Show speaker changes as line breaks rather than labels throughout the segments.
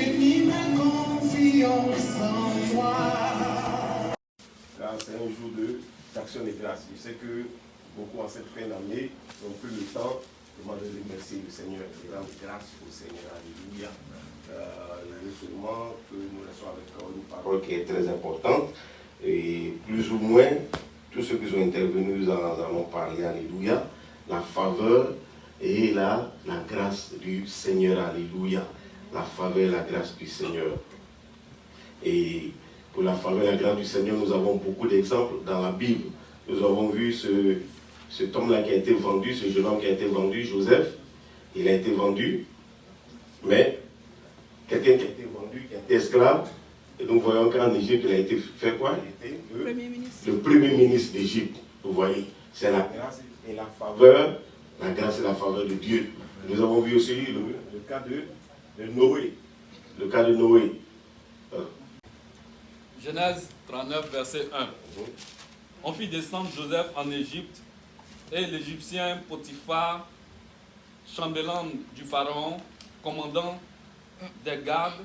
j'ai mis ma confiance en toi.
Là, c'est un jour d'action de grâce. Je sais que beaucoup en cette fin d'année n'ont plus le temps de remercier le Seigneur, de rendre grâce au Seigneur. Alléluia. Je veux seulement que nous restons avec une parole qui est très importante. Et plus ou moins, tous ceux qui sont intervenus, nous en avons parlé. Alléluia. La faveur et la grâce du Seigneur. Alléluia. La faveur et la grâce du Seigneur. Et pour la faveur et la grâce du Seigneur, nous avons beaucoup d'exemples dans la Bible. Nous avons vu cet homme-là qui a été vendu, ce jeune homme qui a été vendu, Joseph. Il a été vendu, mais quelqu'un qui a été vendu, qui a été esclave. Et nous voyons qu'en Égypte, il a été fait quoi? Il était le premier ministre d'Égypte. Vous voyez, c'est la grâce et la faveur, la grâce et la faveur de Dieu. Nous avons vu aussi le cas de Noé. Le cas de Noé.
Genèse 39, verset 1. On fit descendre Joseph en Égypte, et l'Égyptien Potiphar, chambellan du Pharaon, commandant des gardes,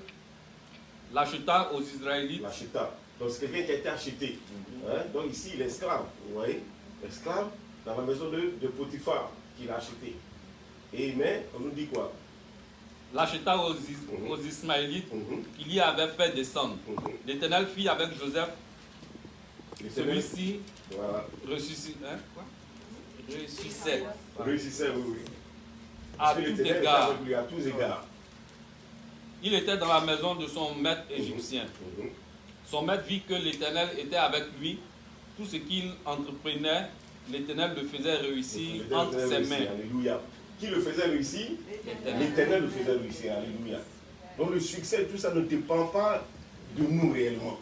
l'acheta aux Israélites.
L'acheta. Donc c'est quelqu'un qui a été acheté. Hein? Donc ici, il est esclave. Vous voyez? Esclave dans la maison de Potiphar qu'il a acheté. Mais on nous dit quoi?
L'acheta aux Ismaélites qu'il y avait fait descendre. L'Éternel fit avec Joseph, celui-ci réussissait,
oui.
À
tous égards.
Il était dans la maison de son maître égyptien. Son maître vit que l'Éternel était avec lui. Tout ce qu'il entreprenait, l'Éternel le faisait réussir entre ses mains.
Alléluia. Qui le faisait réussir? L'Éternel le faisait réussir. Alléluia. Donc le succès, tout ça ne dépend pas de nous réellement.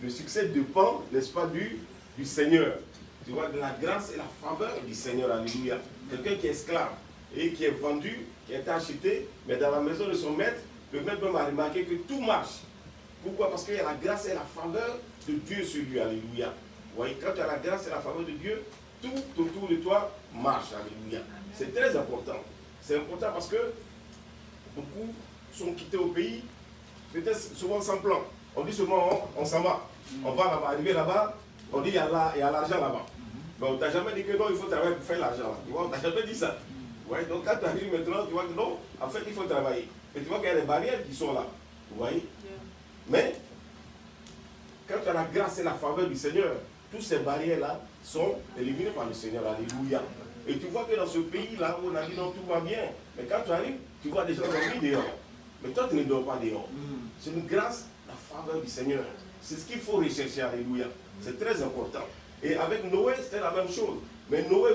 Le succès dépend, n'est-ce pas, du Seigneur. Tu vois, de la grâce et la faveur du Seigneur. Alléluia. Quelqu'un qui est esclave et qui est vendu, qui a été acheté, mais dans la maison de son maître, le maître même a remarqué que tout marche. Pourquoi? Parce qu'il y a la grâce et la faveur de Dieu sur lui. Alléluia. Vous voyez, quand tu as la grâce et la faveur de Dieu, tout autour de toi marche. Alléluia. C'est très important. C'est important parce que beaucoup sont quittés au pays, peut-être souvent sans plan. On dit seulement, on s'en va. On va là-bas, arriver là-bas, on dit il y a l'argent là-bas. Mais on ne t'a jamais dit que non, il faut travailler pour faire l'argent. Tu vois, on ne t'a jamais dit ça. Ouais, donc quand tu arrives maintenant, tu vois que non, en fait, il faut travailler. Et tu vois qu'il y a des barrières qui sont là. Vous voyez? Mais, quand tu as la grâce et la faveur du Seigneur, toutes ces barrières-là sont éliminées par le Seigneur. Alléluia. Et tu vois que dans ce pays-là, où on a dit non, tout va bien. Mais quand tu arrives, tu vois des gens dormir dehors. Mais toi, tu ne dors pas dehors. C'est une grâce, la faveur du Seigneur. C'est ce qu'il faut rechercher. Alléluia. C'est très important. Et avec Noé, c'était la même chose. Mais Noé,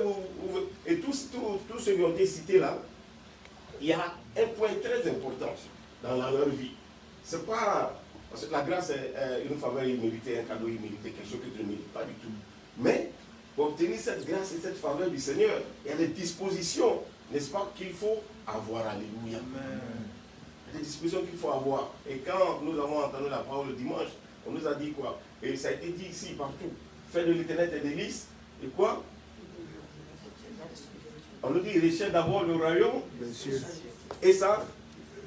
et tous ceux qui ont été cités là, il y a un point très important dans leur vie. C'est pas... Parce que la grâce est une faveur imméritée, un cadeau immérité, quelque chose que tu ne mérites pas du tout. Mais, pour obtenir cette grâce et cette faveur du Seigneur, il y a des dispositions, n'est-ce pas, qu'il faut avoir. Alléluia. Amen. Il y a des dispositions qu'il faut avoir. Et quand nous avons entendu la parole le dimanche, on nous a dit quoi? Et ça a été dit ici, partout. Fais de l'Éternel tes délices. Et quoi? On nous dit, recherche d'abord le royaume. Et ça,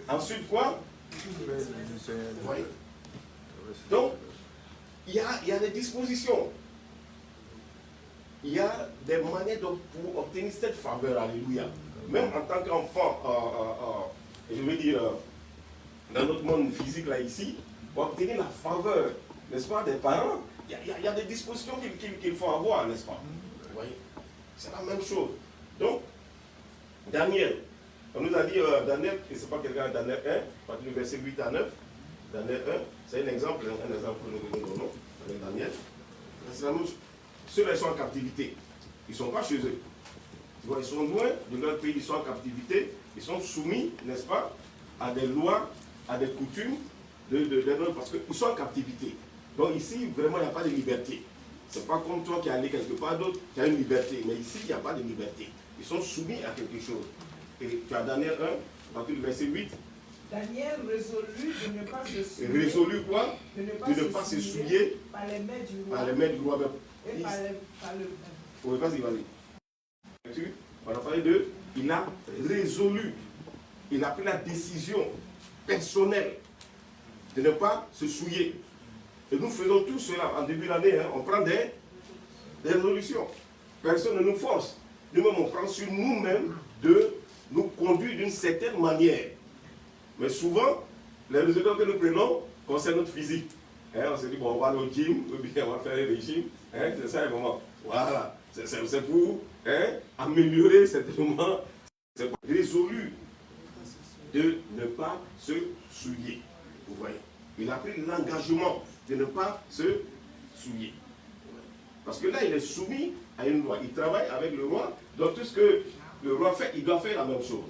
ensuite quoi? Oui. Donc, il y a des dispositions. Il y a des manières pour obtenir cette faveur. Alléluia. Même en tant qu'enfant, je veux dire, dans notre monde physique là ici, pour obtenir la faveur, n'est-ce pas, des parents, il y a des dispositions qu'il faut avoir, n'est-ce pas? Vous voyez? C'est la même chose. Donc, Daniel, on nous a dit, Daniel, et c'est pas quelqu'un, Daniel 1, à partir du verset 8 à 9, Daniel 1, c'est un exemple que nous donnons avec Daniel. C'est la même chose. Ceux-là, ils sont en captivité. Ils ne sont pas chez eux. Tu vois, ils sont loin de leur pays, ils sont en captivité, ils sont soumis, n'est-ce pas, à des lois, à des coutumes, parce qu'ils sont en captivité. Donc ici, vraiment, il n'y a pas de liberté. Ce n'est pas comme toi qui es allé quelque part d'autre, qui as une liberté. Mais ici, il n'y a pas de liberté. Ils sont soumis à quelque chose. Et tu as Daniel 1, à partir du verset 8.
Daniel résolut de ne pas se souiller.
Résolu quoi? De ne pas se souiller
par les mains du roi.
Par les mains du roi.
Et par le...
Oui, vas-y, vas-y. On a parlé de... Il a résolu. Il a pris la décision personnelle de ne pas se souiller. Et nous faisons tout cela en début d'année. Hein, on prend des résolutions. Personne ne nous force. Nous-mêmes, on prend sur nous-mêmes de nous conduire d'une certaine manière. Mais souvent, les résolutions que nous prenons concernent notre physique. Hein, on se dit, bon, on va aller au gym, ou bien on va faire un régime. Hein, c'est ça le moment. Voilà. C'est pour améliorer certainement. C'est résolu de ne pas se souiller. Vous voyez. Il a pris l'engagement de ne pas se souiller. Parce que là, il est soumis à une loi. Il travaille avec le roi. Donc tout ce que le roi fait, il doit faire la même chose.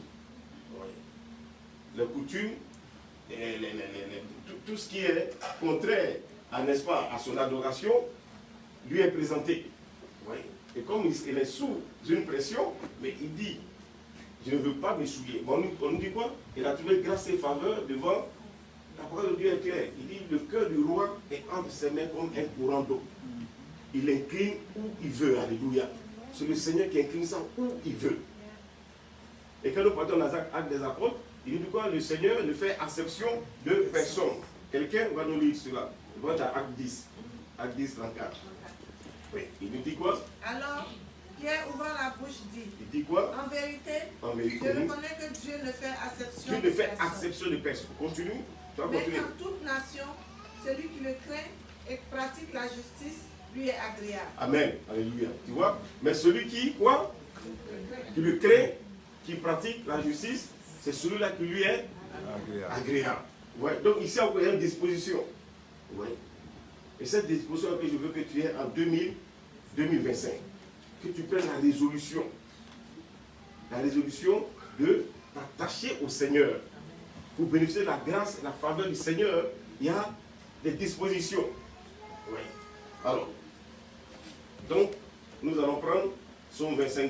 Les coutumes, tout ce qui est contraire, n'est-ce pas, à son adoration, lui est présenté. Et comme il est sous une pression, mais il dit, je ne veux pas me souiller. On nous dit quoi? Il a trouvé grâce et faveur devant la parole de Dieu est claire. Il dit, le cœur du roi est entre ses mains comme un courant d'eau. Il incline où il veut. Alléluia. C'est le Seigneur qui incline ça où il veut. Et quand nous partons dans l'acte des apôtres, il dit quoi? Le Seigneur ne fait acception de personne. Quelqu'un va nous lire cela. Il va dans Acte 10. Acte 10, 34. Oui. Il nous dit quoi?
Alors, Pierre ouvrant la bouche dit.
Il dit quoi?
En vérité, je reconnais que Dieu ne fait acception
Dieu
de
ne fait
personne.
acception de personne. Continue.
Mais en toute nation, celui qui le craint et pratique la justice, lui est agréable.
Amen. Alléluia. Tu vois? Mais celui qui, quoi? Qui le craint, qui pratique la justice, c'est celui-là qui lui est agréable. Ouais. Donc ici, on a une disposition. Ouais. Et cette disposition que je veux que tu aies en 2025, que tu prennes la résolution de t'attacher au Seigneur. Pour bénéficier de la grâce et la faveur du Seigneur, il y a des dispositions. Oui. Alors, donc, nous allons prendre Psaume 25-12.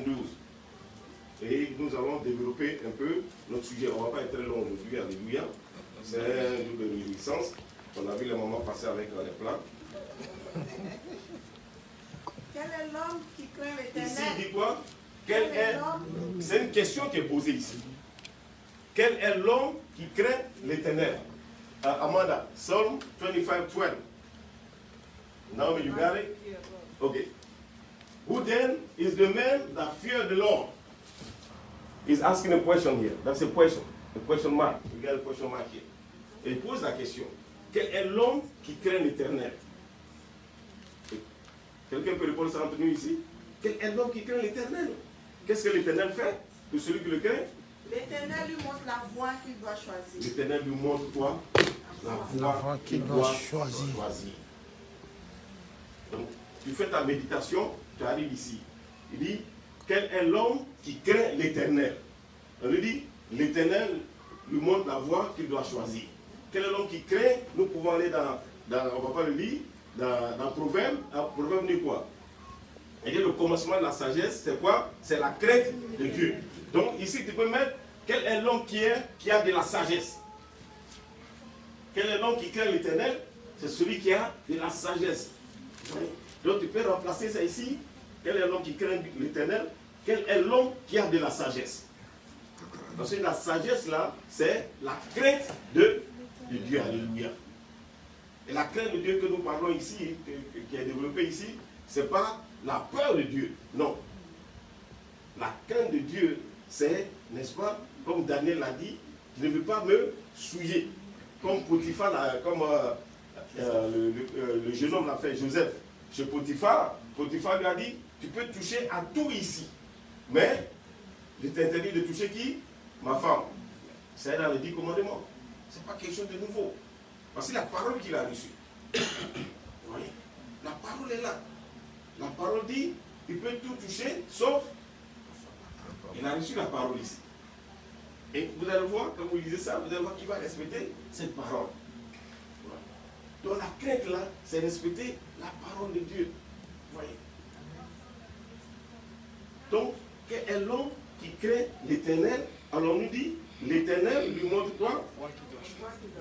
Et nous allons développer un peu notre sujet. On ne va pas être très long aujourd'hui, alléluia. C'est un double réjouissance. On a vu les moments passer avec les plats.
Quel est l'homme qui craint l'Éternel?
Ici, il dit quoi? C'est une question qui est posée ici. Quel est l'homme qui craint l'Éternel? Amanda, Psalm 25:12. Now you got it? Okay. Who then is the man that fears the Lord? He's asking a question here. That's a question mark. You got a question mark here. Et il pose la question. Quel est l'homme qui craint l'Éternel? Quelqu'un peut répondre ça entre nous ici? Quel est l'homme qui craint l'Éternel? Qu'est-ce que l'Éternel fait pour celui qui le craint?
L'Éternel lui montre la voie qu'il doit choisir.
L'Éternel lui montre quoi? La voie qu'il doit choisir. Donc, tu fais ta méditation, tu arrives ici. Il dit, quel est l'homme qui craint l'Éternel? On lui dit, l'Éternel lui montre la voie qu'il doit choisir. Quel est l'homme qui craint? Nous pouvons aller dans on ne va pas le lire, dans Proverbe. Proverbe dit quoi? Et le commencement de la sagesse, c'est quoi? C'est la crainte de Dieu. Donc ici, tu peux mettre, quel est l'homme qui a de la sagesse? Quel est l'homme qui craint l'Éternel? C'est celui qui a de la sagesse. Donc tu peux remplacer ça ici. Quel est l'homme qui craint l'Éternel? Quel est l'homme qui a de la sagesse? Parce que la sagesse là, c'est la crainte de Dieu. Alléluia. Et la crainte de Dieu que nous parlons ici, qui est développée ici, ce n'est pas la peur de Dieu. Non. La crainte de Dieu, c'est, n'est-ce pas, comme Daniel l'a dit, je ne veux pas me souiller. Comme Potiphar, le jeune homme l'a fait, Joseph, chez Potiphar, Potiphar lui a dit, tu peux toucher à tout ici. Mais, je t'interdis de toucher qui? Ma femme. C'est dans les 10 commandements. Ce n'est pas quelque chose de nouveau. Parce que la parole qu'il a reçue. Vous voyez? La parole est là. La parole dit, il peut tout toucher, sauf, il a reçu la parole ici. Et vous allez voir, quand vous lisez ça, vous allez voir qu'il va respecter cette parole. Donc la crainte là, c'est respecter la parole de Dieu. Vous voyez? Donc, quel est l'homme qui craint l'Éternel? Alors on nous dit, l'Éternel lui montre quoi?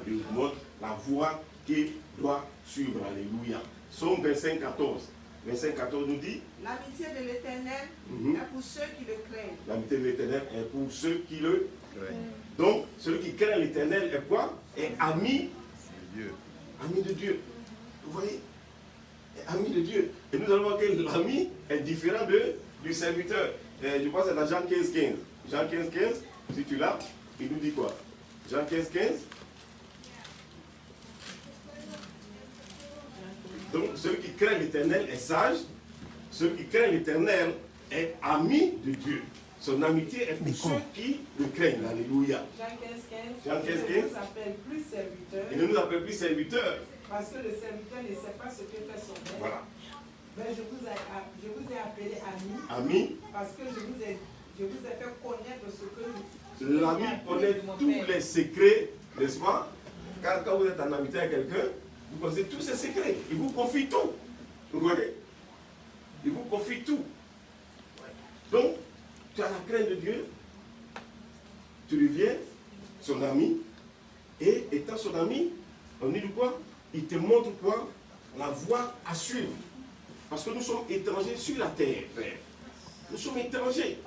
Il lui montre la voie qu'il doit suivre. Alléluia. Psaume 25, 14. 25, 14 nous dit,
l'amitié de l'Éternel est pour ceux qui le craignent.
L'amitié de l'Éternel est pour ceux qui le craignent. Donc, celui qui craint l'Éternel est quoi? Est ami
Dieu.
Ami de Dieu. Vous voyez? Ami de Dieu. Et nous allons voir que l'ami est différent du serviteur. Je pense que c'est dans Jean 15,15. Jean 15,15, si tu l'as, il nous dit quoi? Jean 15,15. Donc, celui qui craint l'Éternel est sage. Celui qui craint l'Éternel est ami de Dieu. Son amitié est pour ceux qui le craignent. Alléluia.
Jean 15,15.
Jean 15,15.
Il ne nous appelle plus serviteurs.
Il ne nous appelle plus serviteurs.
Parce que le serviteur ne sait pas ce que fait son maître.
Voilà.
Mais je vous ai appelé ami.
Ami.
Parce que je vous ai fait connaître ce que
L'ami connaît tous les secrets, n'est-ce pas? Quand vous êtes en amitié avec quelqu'un, vous connaissez tous ses secrets. Il vous confie tout. Vous voyez? Il vous confie tout. Donc, tu as la crainte de Dieu. Tu deviens son ami. Et étant son ami, on dit quoi? Il te montre quoi? La voie à suivre. Parce que nous sommes étrangers sur la terre, frère. Nous sommes étrangers.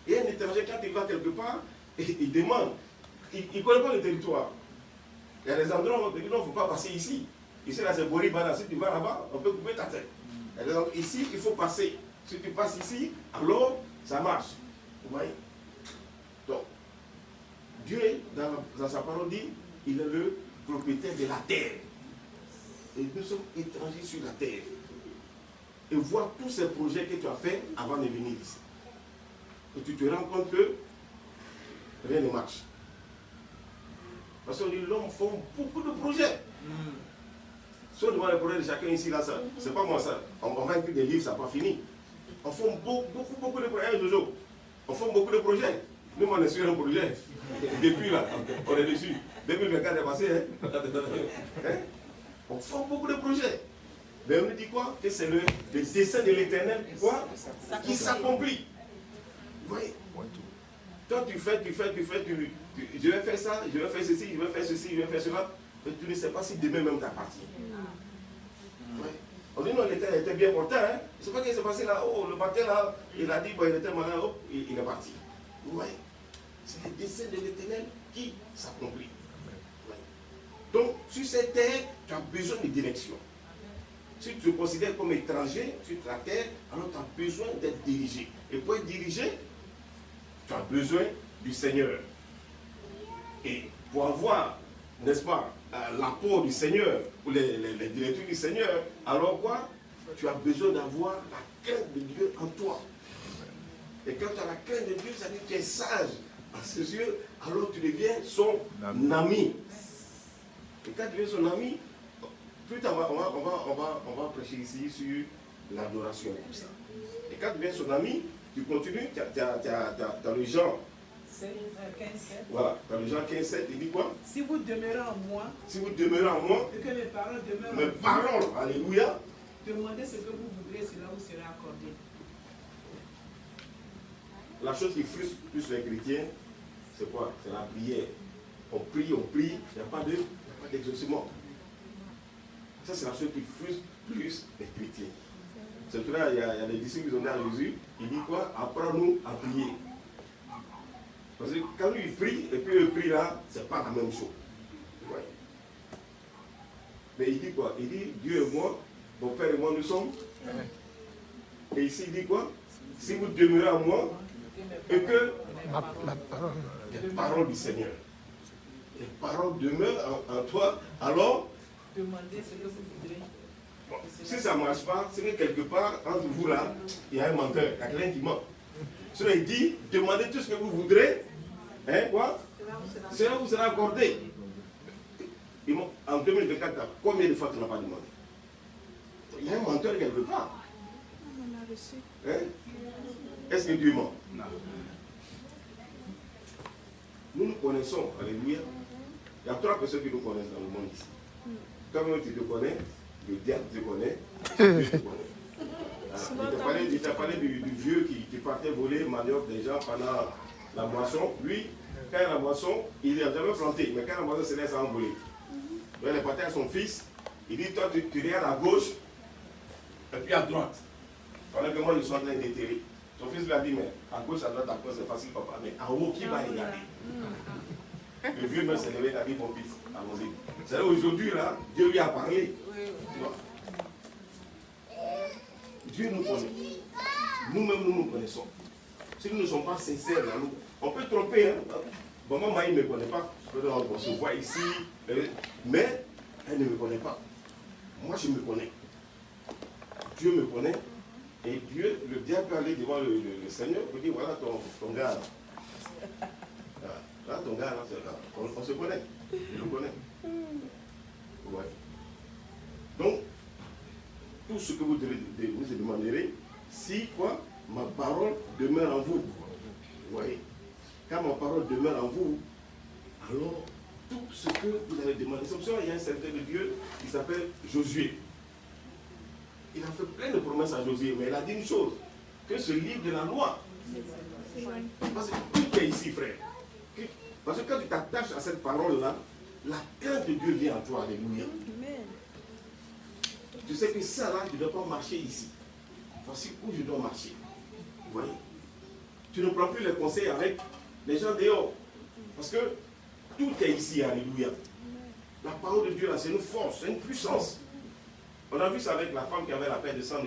Et un étranger, quand il va quelque part, il demande. Il ne connaît pas le territoire. Il y a des endroits où on dit non, il ne faut pas passer ici. Ici, là, c'est Boribana. Si tu vas là-bas, on peut couper ta tête. Il y a des endroits, ici, il faut passer. Si tu passes ici, alors, ça marche. Vous voyez? Donc, Dieu, dans sa parole, dit il est le propriétaire de la terre. Et nous sommes étrangers sur la terre. Et voir tous ces projets que tu as faits avant de venir ici. Et tu te rends compte que rien ne marche. Parce qu'on dit l'homme fait beaucoup de projets. Si on demande les projets de chacun ici, là, c'est pas moi ça. On va écrire des livres, ça n'a pas fini. On fait beaucoup de projets. Jojo, on fait beaucoup de projets. Nous, on est sur un projet. Depuis là, on est dessus. 2024 est passé. Hein? On fait beaucoup de projets. Mais on nous dit quoi? Que c'est le dessein de l'Éternel qui s'accomplit. Vous voyez? Toi, tu fais, je vais faire ça, je vais faire ceci, je vais faire ceci, je vais faire cela. Mais tu ne sais pas si demain même t'appartient. Ouais. On dit non, l'Éternel était bien portant. Hein? C'est pas ce qui s'est passé là. Oh, le matin là, il a dit, bon, il était malade, hop, il est parti. Vous voyez? C'est le dessein de l'Éternel qui s'accomplit. Ouais. Donc, sur cette terre, tu as besoin de direction. Si tu te considères comme étranger sur ta terre, alors tu as besoin d'être dirigé. Et pour être dirigé, tu as besoin du Seigneur. Et pour avoir, n'est-ce pas, l'apport du Seigneur, ou les directives du Seigneur, alors quoi? Tu as besoin d'avoir la crainte de Dieu en toi. Et quand tu as la crainte de Dieu, ça veut dire que tu es sage à ses yeux, alors tu deviens son ami. Et quand tu deviens son ami, plus tard, on va prêcher ici sur l'adoration et tout ça. Et quand tu deviens son ami, tu continues, tu as le Jean.
15,7.
Voilà, tu as le Jean 15,7, il dit quoi?
Si vous demeurez en moi,
si vous demeurez en moi,
et que mes paroles demeurent
mes paroles, alléluia,
demandez ce que vous voudrez, cela vous sera accordé.
La chose qui frustre plus les chrétiens, c'est quoi? C'est la prière. On prie, il n'y a pas d'exaucement. Ça, c'est la chose qui frustre plus les chrétiens. C'est pour là, il y a des disciples qui ont dit à Jésus, il dit quoi? Apprends-nous à prier. Parce que quand lui il prie, et puis le prie là, c'est pas la même chose. Ouais. Mais il dit quoi? Il dit, Dieu et moi, mon Père et moi, nous sommes. Et ici, il dit quoi? Si vous demeurez en moi, et que les paroles du Seigneur, les paroles demeurent en toi, alors,
Demandez ce que vous voudrez.
bon, si ça ne marche pas, c'est que quelque part, entre vous là, il y a un menteur, il y a quelqu'un qui ment. Cela il dit, demandez tout ce que vous voudrez, hein, quoi? Cela vous sera accordé. En 2024, combien de fois tu n'as pas demandé? Il y a un menteur quelque part. Hein? Est-ce que Dieu ment? Non. Nous nous connaissons, alléluia. Il y a 3 personnes qui nous connaissent dans le monde ici. Toi-même tu te connais, le diable te connaît, Dieu te connaît. Il t'a parlé du vieux qui partait voler manioc des gens pendant la moisson. Lui, quand il y a la moisson, il n'a jamais planté, mais quand la moisson se laisse envoler. Il est parti à son fils, il dit, toi tu regardes à gauche, et puis à droite. Pendant que moi je suis en train d'éterrer. Son fils lui a dit, mais à gauche, à droite, à gauche, c'est facile, papa. Mais en haut, qui va regarder? Le vieux me s'est levé et a dit, mon fils, allons-y. C'est là aujourd'hui, là, Dieu lui a parlé. Tu vois? Dieu nous connaît. Nous-mêmes, nous nous connaissons. Si nous ne sommes pas sincères dans nous, on peut tromper. Hein? Bon, maman, il ne me connaît pas. On se voit ici, mais elle ne me connaît pas. Moi, je me connais. Dieu me connaît. Et Dieu, le diable peut aller devant le Seigneur pour dire, voilà ton gars là. Là, ton gars là, on se connaît. Je le connais. Ouais. Donc, tout ce que vous demanderez, si quoi, ma parole demeure en vous. Vous voyez? Quand ma parole demeure en vous, alors tout ce que vous avez demandé. C'est pour ça qu'il y a un serviteur de Dieu qui s'appelle Josué. Il a fait plein de promesses à Josué, mais il a dit une chose, que ce livre de la loi, parce que tout est ici, frère. Parce que quand tu t'attaches à cette parole-là, la crainte de Dieu vient en toi, alléluia. Tu sais que ça là, tu ne dois pas marcher ici. Voici où je dois marcher. Vous voyez? Tu ne prends plus les conseils avec les gens dehors. Parce que tout est ici, alléluia. La parole de Dieu là, c'est une force, c'est une puissance. On a vu ça avec la femme qui avait la paix de sang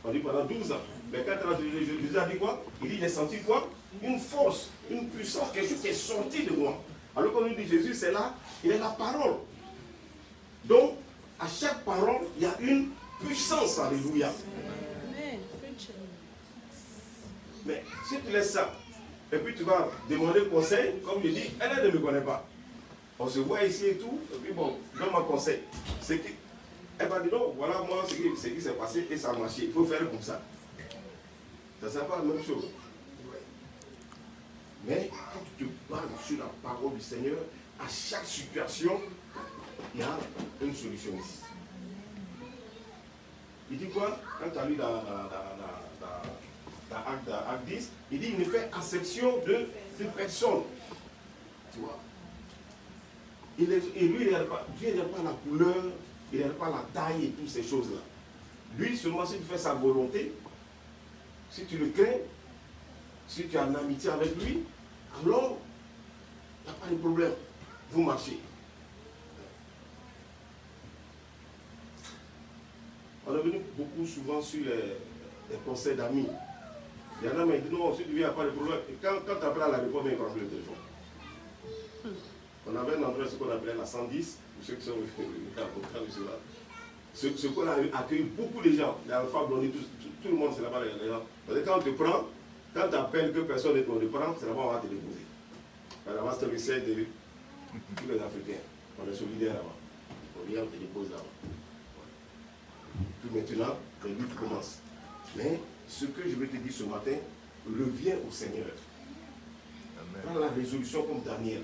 pendant 12 ans. Mais quand Jésus a dit quoi? Il dit, j'ai senti quoi? Une force, une puissance, quelque chose qui est sorti de moi. Alors qu'on nous dit Jésus, c'est là, il est la parole. Donc, à chaque parole, il y a une puissance, alléluia. Mais si tu laisses ça, et puis tu vas demander conseil, comme je dis, elle ne me connaît pas. On se voit ici et tout, et puis bon, donne-moi conseil. Elle va dire non, voilà moi ce qui s'est passé et ça a marché. Il faut faire comme ça. Ça ne sert pas la même chose. Mais quand tu te bases sur la parole du Seigneur, à chaque situation, il y a une solution ici. Il dit quoi? Quand tu as lu dans Acte 10, il dit il ne fait exception de personne. Tu vois? Et lui, Dieu n'aime pas la couleur, il n'aime pas la taille et toutes ces choses-là. Lui, seulement si tu fais sa volonté, si tu le crains, si tu as une amitié avec lui, alors il n'y a pas de problème. Vous marchez. On est venu beaucoup souvent sur les conseils d'amis. Il y en a qui disent non, si tu viens, il n'y a pas de problème. Et quand tu appelles à la réforme, il ne prend plus le téléphone. On avait un endroit, ce qu'on appelait la 110, pour ceux qui sont avocats de cela. Ce qu'on a accueilli beaucoup de gens, les alphas, blondis, tout le monde, c'est là-bas les gens. Parce que quand on te prend, quand tu appelles que personne ne te prend, c'est là-bas on va te déposer. Là-bas, c'est le conseil de tous les Africains. On est solidaires là-bas. On vient, on te dépose là-bas. Tout maintenant, les luttes commencent. Mais ce que je vais te dire ce matin, reviens au Seigneur. Prends la résolution comme Daniel.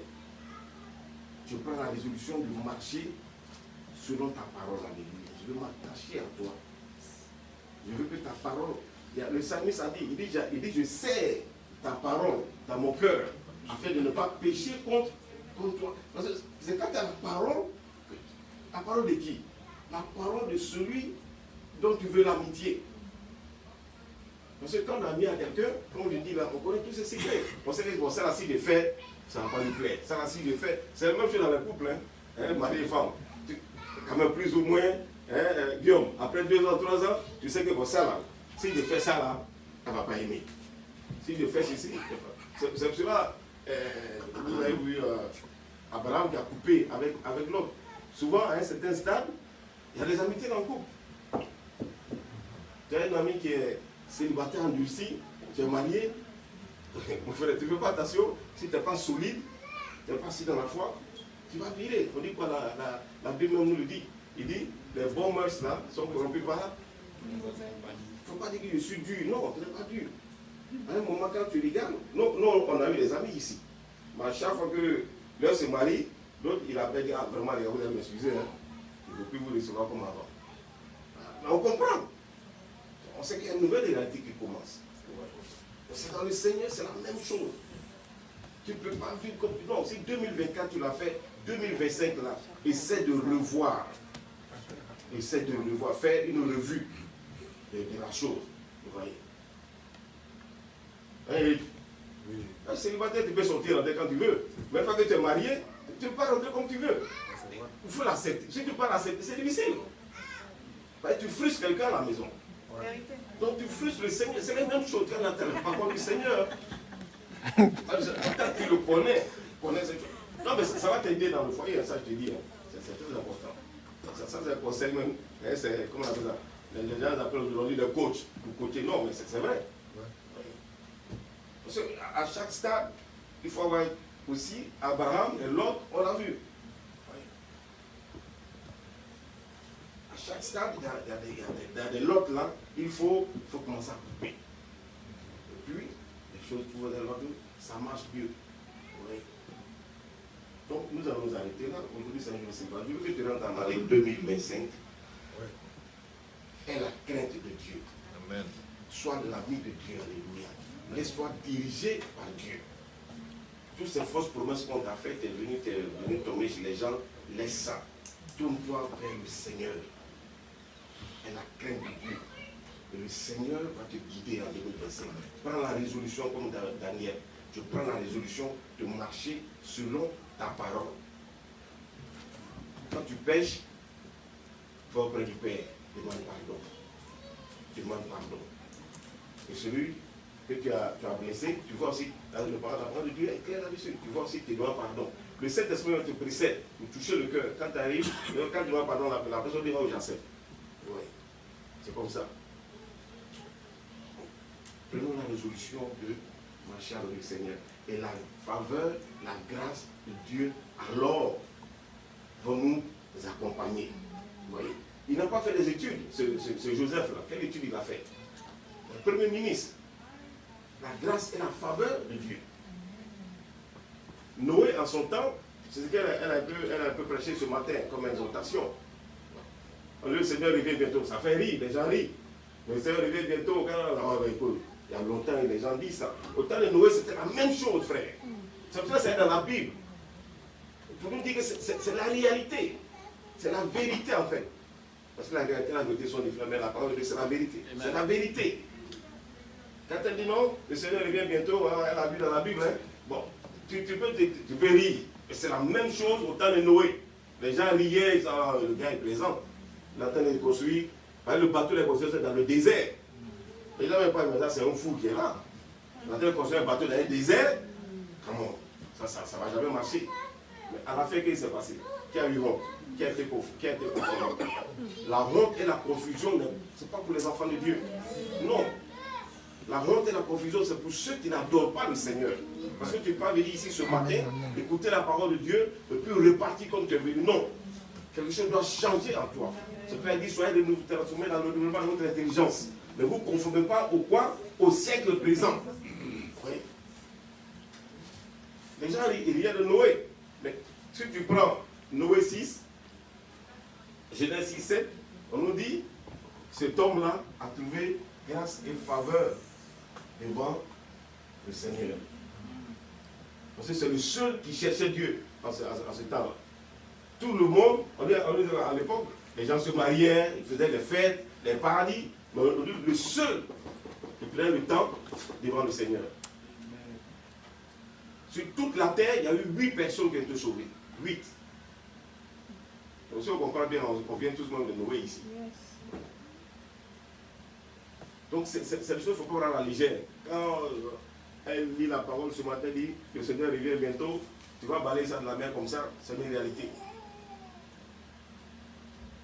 Je prends la résolution de marcher selon ta parole, alléluia. Je veux m'attacher à toi. Je veux que ta parole. Le psalmiste a dit, il dit, je sais ta parole dans mon cœur, afin de ne pas pécher contre toi. Parce que c'est quand tu as la parole de qui? La parole de celui dont tu veux l'amitié. Parce que quand on a mis à quelqu'un, comme je dis là, on connaît tous ses secrets. On sait que bon, ça là, si je fais, ça ne va pas lui plaire. Ça là, si je fais, c'est la même chose dans le couple, hein, mari et femme. Quand même plus ou moins, Guillaume, après 2 ans, 3 ans, tu sais que bon, ça là, si je fais ça là, elle ne va pas aimer. Si je fais ceci, c'est pour cela, vous avez vu Abraham qui a coupé avec l'autre. Souvent, à un certain stade, il y a des amitiés dans le couple. Tu as un ami qui est célibataire endurci, tu es marié, mon frère, tu ne fais pas attention, si tu n'es pas solide, tu n'es pas assis dans la foi, tu vas virer. On dit quoi, la Bible nous le dit. Il dit, les bons mœurs là sont corrompus par. Il ne faut pas dire que je suis dur, non, tu n'es pas dur. À un moment, quand tu regardes, nous on a eu des amis ici. Mais à chaque fois que l'un se marie, l'autre il appelle, ah vraiment les gars, vous allez m'excuser, hein. Je ne veux plus vous recevoir comme avant. Mais on comprend. On sait qu'il y a une nouvelle réalité qui commence. C'est dans le Seigneur, c'est la même chose. Tu ne peux pas vivre comme... Non, si 2024 tu l'as fait, 2025 là, essaie de revoir. Essaie de revoir, faire une revue de la chose. Vous voyez. Et Un célibataire, tu peux sortir rentrer quand tu veux. Mais une fois que tu es marié, tu ne peux pas rentrer comme tu veux. Il faut l'accepter. Si tu ne peux pas l'accepter, c'est difficile. Tu frustres quelqu'un à la maison. Donc tu frustres le Seigneur. C'est la même chose quand on entend la parole du Seigneur. Quand tu le connais cette chose. Non, mais ça va t'aider dans le foyer, ça je te dis. C'est très important. Ça c'est un conseil même. C'est, comment on appelle ça? Les gens appellent aujourd'hui le coach. Pour coacher, non, mais c'est vrai. Parce qu'à chaque stade, il faut avoir aussi Abraham et l'autre, on l'a vu. À chaque stade, il y a des lots là, il faut commencer à couper. Et puis, les choses trouvent dans l'autre, ça marche mieux. Oui. Donc, nous allons nous arrêter là. Aujourd'hui, c'est un jour sympa. Je veux que tu rentres en année 2025. Et la crainte de Dieu.
Amen.
Sois de l'ami de Dieu. Alléluia. Laisse-toi diriger par Dieu. Toutes ces fausses promesses qu'on t'a faites, tu es venu tomber sur les gens, laisse ça. Tourne-toi vers le Seigneur. Et la crainte de Dieu. Et le Seigneur va te guider en 2025. Prends la résolution comme Daniel. Je prends la résolution de marcher selon ta parole. Quand tu pêches, va auprès du Père. Demande pardon. Demande pardon. Et celui que tu as blessé, tu vois aussi, la parole de Dieu est claire là-dessus. Tu vois aussi que tu demandes pardon. Le Saint-Esprit te précède pour toucher le cœur. Quand tu arrives, quand tu demandes pardon, la personne dit, oh, j'accepte. Oui, c'est comme ça. Prenons la résolution de marcher avec le Seigneur. Et la faveur, la grâce de Dieu, alors, vont nous accompagner. Vous voyez? Il n'a pas fait des études, ce Joseph-là. Quelle étude il a fait? Le Premier ministre. La grâce et la faveur de Dieu. Noé, en son temps, c'est ce qu'elle a un peu prêché ce matin comme exhortation. Le Seigneur revient bientôt. Ça fait rire, les gens rient. Mais le Seigneur revient bientôt. Il y a longtemps, les gens disent ça. Au temps de Noé, c'était la même chose, frère. C'est pour ça que c'est dans la Bible. Pour nous dire que c'est la réalité. C'est la vérité, en fait. Parce que la réalité et la vérité sont différentes, mais la parole de Dieu, c'est la vérité. C'est la vérité. Quand elle dit non, le Seigneur revient bientôt, elle a vu dans la Bible, hein? Bon, tu peux rire. Et c'est la même chose au temps de Noé. Les gens riaient, le gars est présent. Il est en train de construire. Le bateau est construit dans le désert. Les gens ne pas mais ça, c'est un fou qui est là. Il est en train de construire un bateau dans un désert. Comment? Ça ne va jamais marcher. Mais à la fin, qu'est-ce qui s'est passé? Qui a eu honte? Qui a été confondu? La honte et la confusion, ce n'est pas pour les enfants de Dieu. Non. La honte et la confusion, c'est pour ceux qui n'adorent pas le Seigneur. Parce que tu peux pas venir ici ce matin, écouter la parole de Dieu, et puis repartir comme tu es venu. Non. Quelque chose doit changer en toi. Ce Père dit, soyez de nous transformer dans le développement de notre intelligence. Ne vous conformez pas au quoi? Au siècle présent. Oui. Les gens, il y a de Noé. Mais si tu prends Noé 6, Genèse 6, 7, on nous dit, cet homme-là a trouvé grâce et faveur devant le Seigneur. Parce que c'est le seul qui cherchait Dieu en ce temps-là. Tout le monde, on dit à l'époque, les gens se mariaient, ils faisaient des fêtes, des paradis. Mais aujourd'hui, le seul qui prenait le temps devant le Seigneur. Sur toute la terre, il y a eu 8 personnes qui ont été sauvées. 8. Donc si on comprend bien, on vient tous de Noé ici. Donc c'est le seul qu'il ne faut pas prendre à la légère. Quand elle lit la parole ce matin, dit que le Seigneur revient bientôt, tu vas balayer ça de la mer comme ça, c'est une réalité.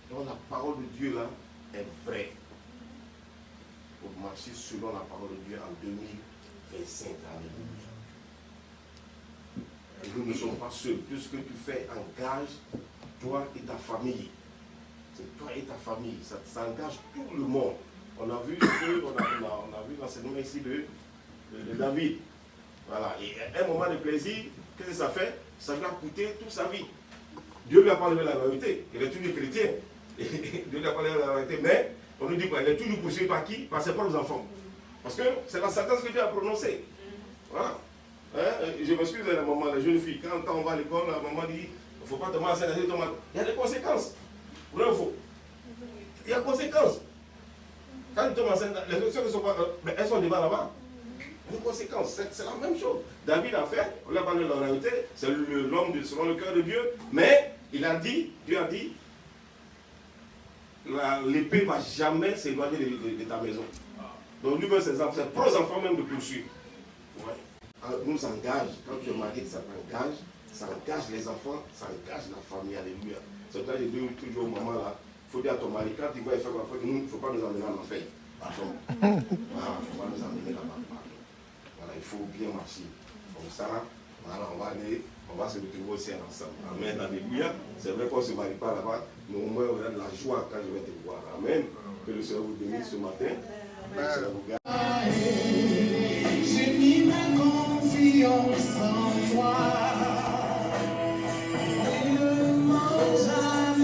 Donc la parole de Dieu là est vraie. Pour marcher selon la parole de Dieu en 2025. Et nous ne sommes pas seuls. Tout ce que tu fais engage toi et ta famille. C'est toi et ta famille. Ça engage tout le monde. On a vu l'enseignement ici de David. Voilà. Et un moment de plaisir, qu'est-ce que ça fait? Ça lui a coûté toute sa vie. Dieu lui a parlé de la vérité. Il est toujours chrétien. Dieu lui a parlé de la vérité. Mais on nous dit quoi? Il est toujours poursuivi par qui? Par ses propres enfants. Parce que c'est la sentence que Dieu a prononcée. Voilà. Hein? Je m'excuse la maman, les jeunes filles. Quand on va à l'école, la maman dit il ne faut pas tomber enceinte. Il y a des conséquences. Vrai ou faux? Il y a des conséquences. Quand tu tombes enceinte, les autres ne sont pas. Mais elles sont devant là-bas. une conséquence. C'est la même chose. David a fait, on l'a parlé de la réalité, c'est l'homme selon le cœur de Dieu, mais il a dit, Dieu a dit, l'épée ne va jamais s'éloigner de ta maison. Donc lui-même, ses enfants même de poursuivre. Ouais. Nous engage, quand tu es marié, ça engage les enfants, ça engage la famille, alléluia. C'est pour ça que je dis toujours au moment là, il faut dire à ton mari, quand il va faire quoi, il ne faut pas nous emmener en enfer. Pardon. Voilà, il ne faut pas nous emmener là-bas. Voilà, il faut bien marcher. Comme ça, voilà, on va se retrouver aussi ensemble. Amen, alléluia. C'est vrai qu'on ne se marie pas là-bas, mais au moins on a de la joie quand je vais te voir. Amen. Que le Seigneur vous bénisse ce matin. Que le Seigneur vous garde.
J'ai mis ma confiance